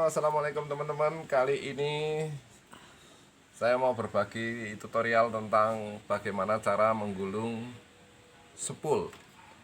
Halo, assalamualaikum teman-teman. Kali ini saya mau berbagi tutorial tentang bagaimana cara menggulung sepul.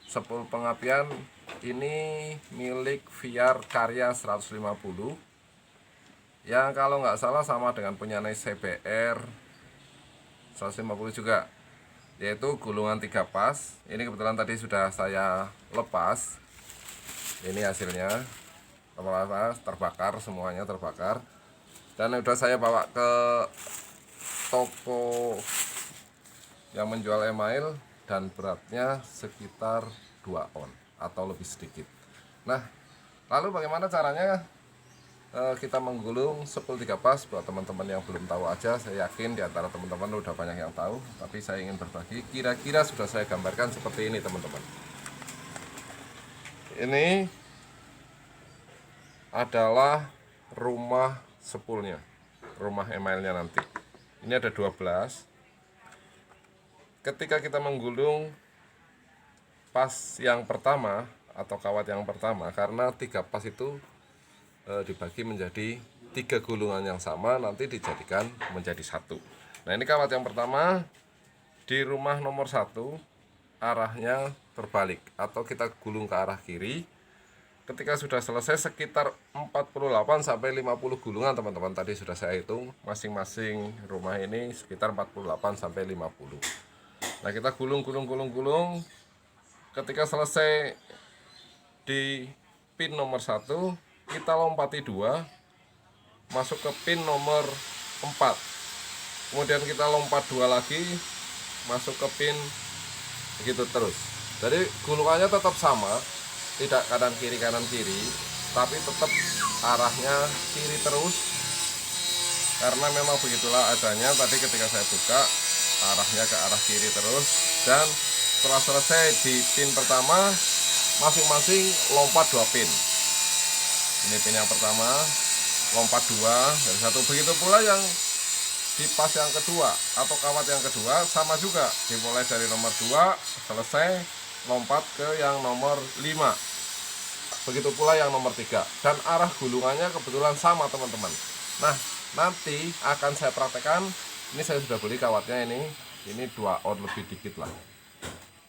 Sepul pengapian ini milik Viar Karya 150 yang kalau nggak salah sama dengan punya CBR 150 juga, yaitu gulungan 3 pas. Ini kebetulan tadi sudah saya lepas. Ini hasilnya terbakar, semuanya terbakar, dan udah saya bawa ke toko yang menjual email dan beratnya sekitar 2 on atau lebih sedikit. Nah, lalu bagaimana caranya kita menggulung sepul 3 pas? Buat teman-teman yang belum tahu aja, saya yakin di antara teman-teman udah banyak yang tahu, tapi saya ingin berbagi. Kira-kira sudah saya gambarkan seperti ini teman-teman. Ini adalah rumah sepulnya, rumah emailnya nanti. Ini ada 12. Ketika kita menggulung pas yang pertama atau kawat yang pertama, karena 3 pas itu dibagi menjadi 3 gulungan yang sama, nanti dijadikan menjadi 1. Nah, ini kawat yang pertama di rumah nomor 1, arahnya terbalik atau kita gulung ke arah kiri. Ketika sudah selesai sekitar 48 sampai 50 gulungan teman-teman, tadi sudah saya hitung, masing-masing rumah ini sekitar 48 sampai 50. Nah, kita gulung. Ketika selesai di pin nomor 1, kita lompati 2 masuk ke pin nomor 4. Kemudian kita lompat 2 lagi masuk ke pin, begitu terus. Jadi gulungannya tetap sama, tidak kanan kiri, tapi tetap arahnya kiri terus, karena memang begitulah adanya. Tadi ketika saya buka, arahnya ke arah kiri terus, dan setelah selesai di pin pertama, masing-masing lompat 2 pin. Ini pin yang pertama, lompat 2 dan 1. Begitu pula yang di pas yang kedua atau kawat yang kedua, sama juga, dimulai dari nomor 2, selesai lompat ke yang nomor 5. Begitu pula yang nomor 3, dan arah gulungannya kebetulan sama teman-teman. Nah, nanti akan saya praktekkan. Ini saya sudah beli kawatnya, ini 2 on lebih dikit lah.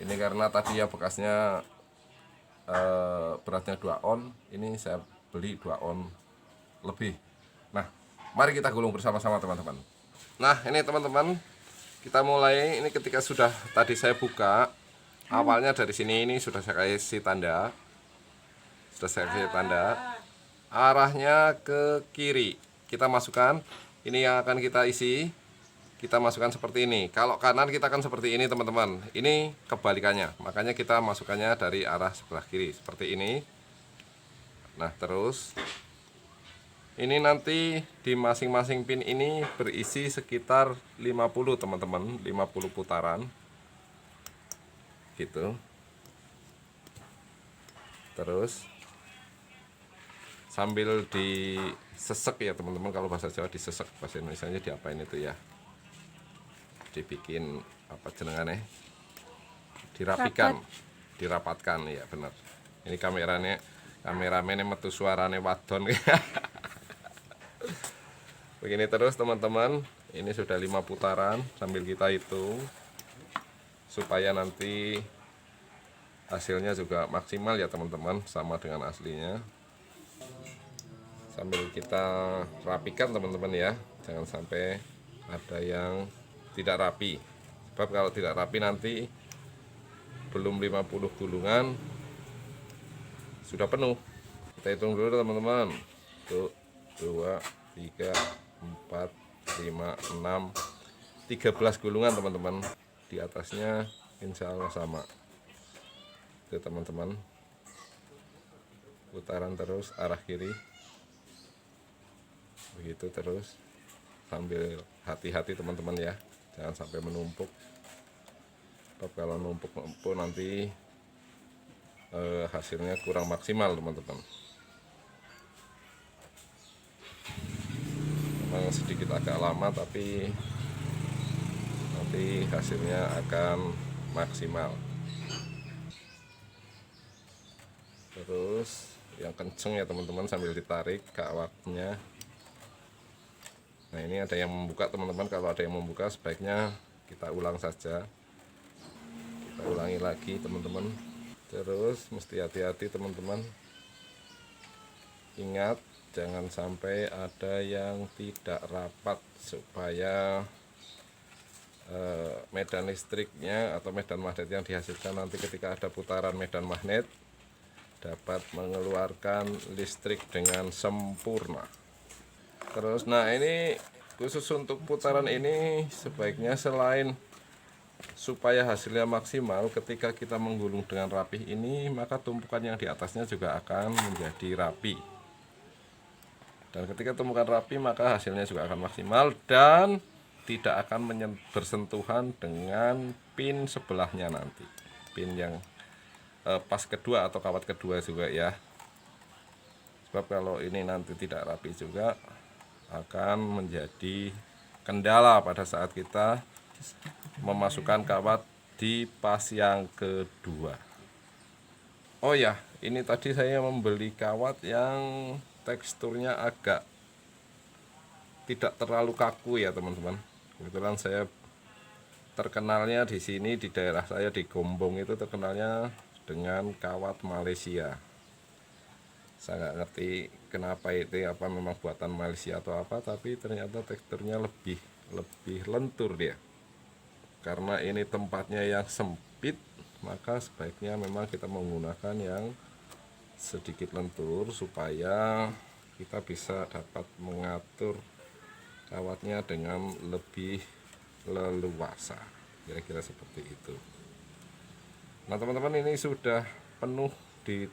Ini karena tadi ya bekasnya beratnya 2 on, ini saya beli 2 on lebih. Nah, mari kita gulung bersama-sama teman-teman. Nah, ini teman-teman, kita mulai. Ini ketika sudah tadi saya buka, awalnya dari sini, ini sudah saya kasih tanda. Arahnya ke kiri. Kita masukkan. Ini yang akan kita isi. Kita masukkan seperti ini. Kalau kanan kita akan seperti ini teman-teman. Ini kebalikannya. Makanya kita masukkannya dari arah sebelah kiri seperti ini. Nah, terus ini nanti di masing-masing pin ini berisi sekitar 50 teman-teman, 50 putaran. Gitu. Terus sambil disesek ya teman-teman, kalau bahasa Jawa disesek, bahasa Indonesianya diapain itu ya, dibikin apa jenengannya, dirapatkan ya, benar. Ini kameramennya metu suarane wadon. Begini terus teman-teman. Ini sudah 5 putaran, sambil kita hitung supaya nanti hasilnya juga maksimal ya teman-teman, sama dengan aslinya. Sambil kita rapikan teman-teman ya, jangan sampai ada yang tidak rapi, sebab kalau tidak rapi nanti belum 50 gulungan sudah penuh. Kita hitung dulu teman-teman. 1, 2, 3, 4, 5, 6, 13 gulungan teman-teman. Di atasnya insya Allah sama. Itu teman-teman, putaran terus arah kiri, begitu terus, sambil hati-hati teman-teman ya, jangan sampai menumpuk. Sebab kalau numpuk nanti hasilnya kurang maksimal teman-teman. Memang sedikit agak lama, tapi nanti hasilnya akan maksimal. Terus yang kenceng ya teman-teman, sambil ditarik kawatnya. Nah ini ada yang membuka teman-teman, kalau ada yang membuka sebaiknya kita ulang saja, kita ulangi lagi teman-teman. Terus mesti hati-hati teman-teman, ingat jangan sampai ada yang tidak rapat, supaya medan listriknya atau medan magnet yang dihasilkan nanti ketika ada putaran medan magnet dapat mengeluarkan listrik dengan sempurna. Terus nah ini khusus untuk putaran ini sebaiknya selain supaya hasilnya maksimal, ketika kita menggulung dengan rapih ini maka tumpukan yang di atasnya juga akan menjadi rapi. Dan ketika tumpukan rapi maka hasilnya juga akan maksimal dan tidak akan bersentuhan dengan pin sebelahnya nanti, pin yang pas kedua atau kawat kedua juga ya. Sebab kalau ini nanti tidak rapi juga akan menjadi kendala pada saat kita memasukkan kawat di pas yang kedua. Oh ya, ini tadi saya membeli kawat yang teksturnya agak tidak terlalu kaku ya teman-teman. Kebetulan saya terkenalnya di sini, di daerah saya di Gombong itu terkenalnya dengan kawat Malaysia. Saya nggak ngerti kenapa itu, apa memang buatan Malaysia atau apa, tapi ternyata teksturnya lebih lentur dia. Karena ini tempatnya yang sempit, maka sebaiknya memang kita menggunakan yang sedikit lentur supaya kita bisa dapat mengatur kawatnya dengan lebih leluasa, kira-kira seperti itu. Nah teman-teman, ini sudah penuh di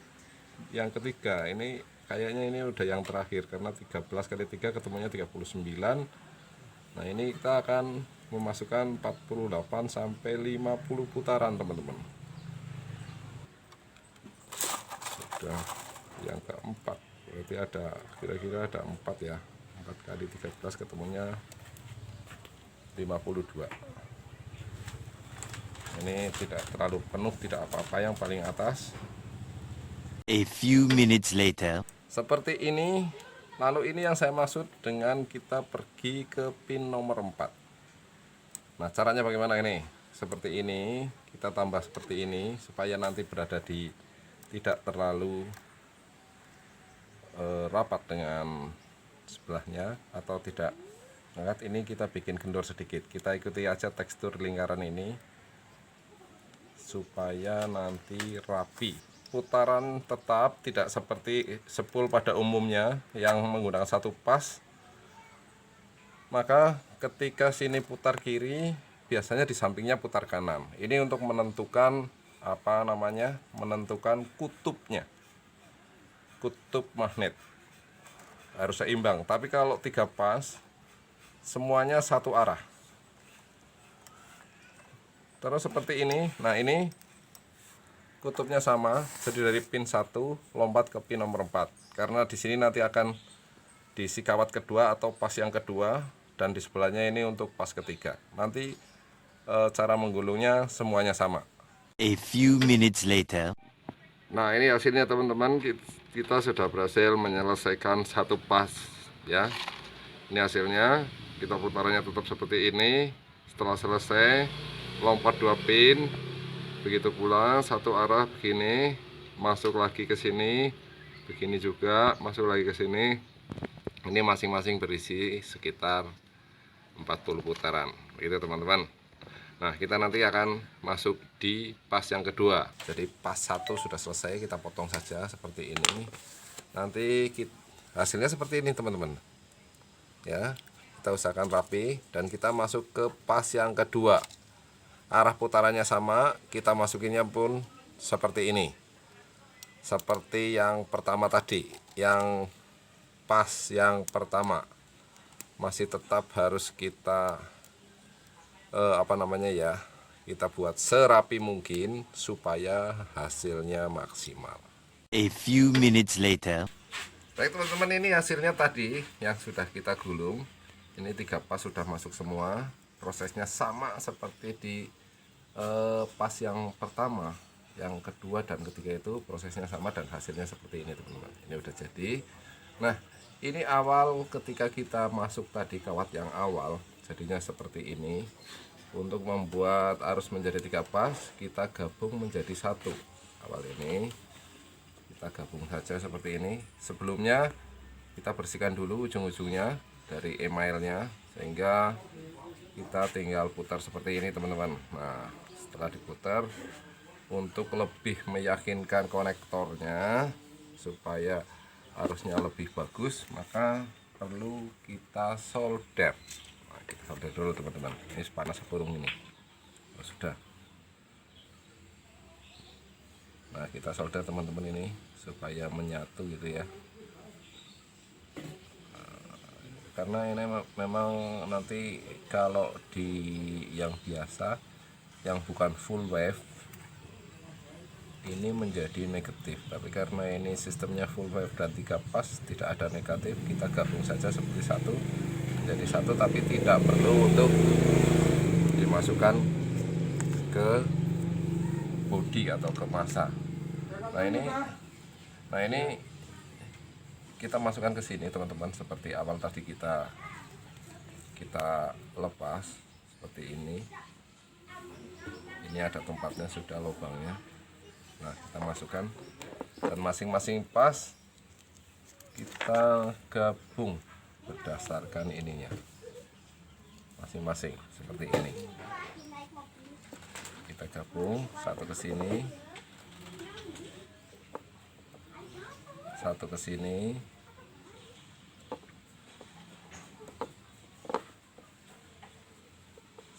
yang ketiga, ini kayaknya ini udah yang terakhir karena 13 kali 3 ketemunya 39. Nah ini kita akan memasukkan 48 sampai 50 putaran teman-teman. Sudah yang keempat, berarti ada kira-kira ada 4 ya, 4 kali 13 ketemunya 52. Ini tidak terlalu penuh, tidak apa-apa, yang paling atas. A few minutes later. Seperti ini. Lalu ini yang saya maksud dengan kita pergi ke pin nomor 4. Nah caranya bagaimana ini? Seperti ini, kita tambah seperti ini supaya nanti berada di tidak terlalu rapat dengan sebelahnya atau tidak. Angkat ini kita bikin kendor sedikit, kita ikuti aja tekstur lingkaran ini supaya nanti rapi. Putaran tetap tidak seperti spool pada umumnya yang menggunakan satu pas. Maka ketika sini putar kiri, biasanya di sampingnya putar kanan. Ini untuk menentukan apa namanya? Menentukan kutubnya. Kutub magnet. Harus seimbang. Tapi kalau 3 pas, semuanya satu arah. Terus seperti ini. Nah, ini kutubnya sama, jadi dari pin 1 lompat ke pin nomor 4. Karena di sini nanti akan diisi kawat kedua atau pas yang kedua, dan di sebelahnya ini untuk pas ketiga. Nanti cara menggulungnya semuanya sama. A few minutes later. Nah, ini hasilnya teman-teman, kita sudah berhasil menyelesaikan satu pas ya. Ini hasilnya, kita putarannya tetap seperti ini. Setelah selesai, lompat 2 pin. Begitu pula satu arah begini, masuk lagi ke sini, begini juga masuk lagi ke sini. Ini masing-masing berisi sekitar 40 putaran, gitu teman-teman. Nah, kita nanti akan masuk di pas yang kedua. Jadi pas 1 sudah selesai, kita potong saja seperti ini. Nanti hasilnya seperti ini teman-teman. Ya, kita usahakan rapi dan kita masuk ke pas yang kedua. Arah putarannya sama, kita masukinnya pun seperti ini. Seperti yang pertama tadi, yang pas yang pertama. Masih tetap harus kita kita buat serapi mungkin supaya hasilnya maksimal. A few minutes later. Baik teman-teman, ini hasilnya tadi yang sudah kita gulung. Ini 3 pas sudah masuk semua. Prosesnya sama seperti di pas yang pertama. yang kedua dan ketiga itu prosesnya sama dan hasilnya seperti ini teman-teman. Ini udah jadi. Nah, ini awal ketika kita masuk tadi kawat yang awal jadinya seperti ini. Untuk membuat arus menjadi 3 pas, kita gabung menjadi satu. Awal ini kita gabung saja seperti ini. Sebelumnya kita bersihkan dulu ujung-ujungnya dari emailnya, sehingga kita tinggal putar seperti ini teman-teman. Nah, setelah diputar, untuk lebih meyakinkan konektornya supaya arusnya lebih bagus, maka perlu kita solder. Nah, kita solder dulu teman-teman. Ini panas sepurung ini. Oh, sudah. Nah, kita solder teman-teman ini supaya menyatu gitu ya. Karena ini memang nanti kalau di yang biasa, yang bukan full wave, ini menjadi negatif. Tapi karena ini sistemnya full wave dan 3 pas, tidak ada negatif, kita gabung saja seperti satu menjadi satu, tapi tidak perlu untuk dimasukkan ke bodi atau ke massa. Nah ini kita masukkan ke sini teman-teman, seperti awal tadi kita lepas seperti ini. Ini ada tempatnya, sudah lubangnya. Nah, kita masukkan dan masing-masing pas kita gabung berdasarkan ininya masing-masing seperti ini. Kita gabung satu ke sini, satu ke sini,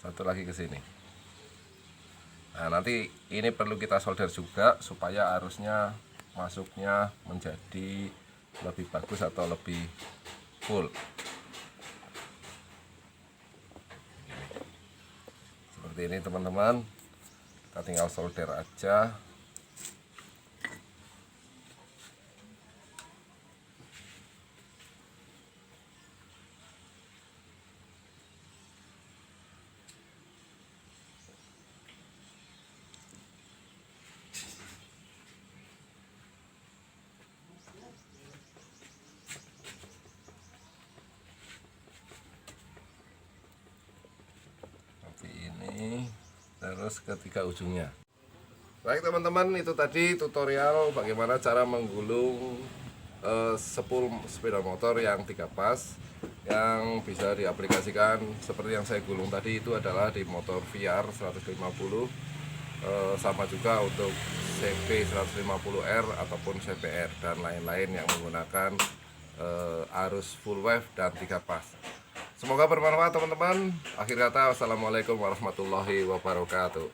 satu lagi ke sini. Nah, nanti ini perlu kita solder juga supaya arusnya masuknya menjadi lebih bagus atau lebih full. Seperti ini teman-teman. Kita tinggal solder aja. Terus ketiga ujungnya. Baik teman-teman, itu tadi tutorial bagaimana cara menggulung sepul sepeda motor yang 3 pas yang bisa diaplikasikan seperti yang saya gulung tadi. Itu adalah di motor VR 150, sama juga untuk CP 150R ataupun CPR dan lain-lain yang menggunakan arus full wave dan 3 pas. Semoga bermanfaat teman-teman. Akhir kata, wassalamualaikum warahmatullahi wabarakatuh.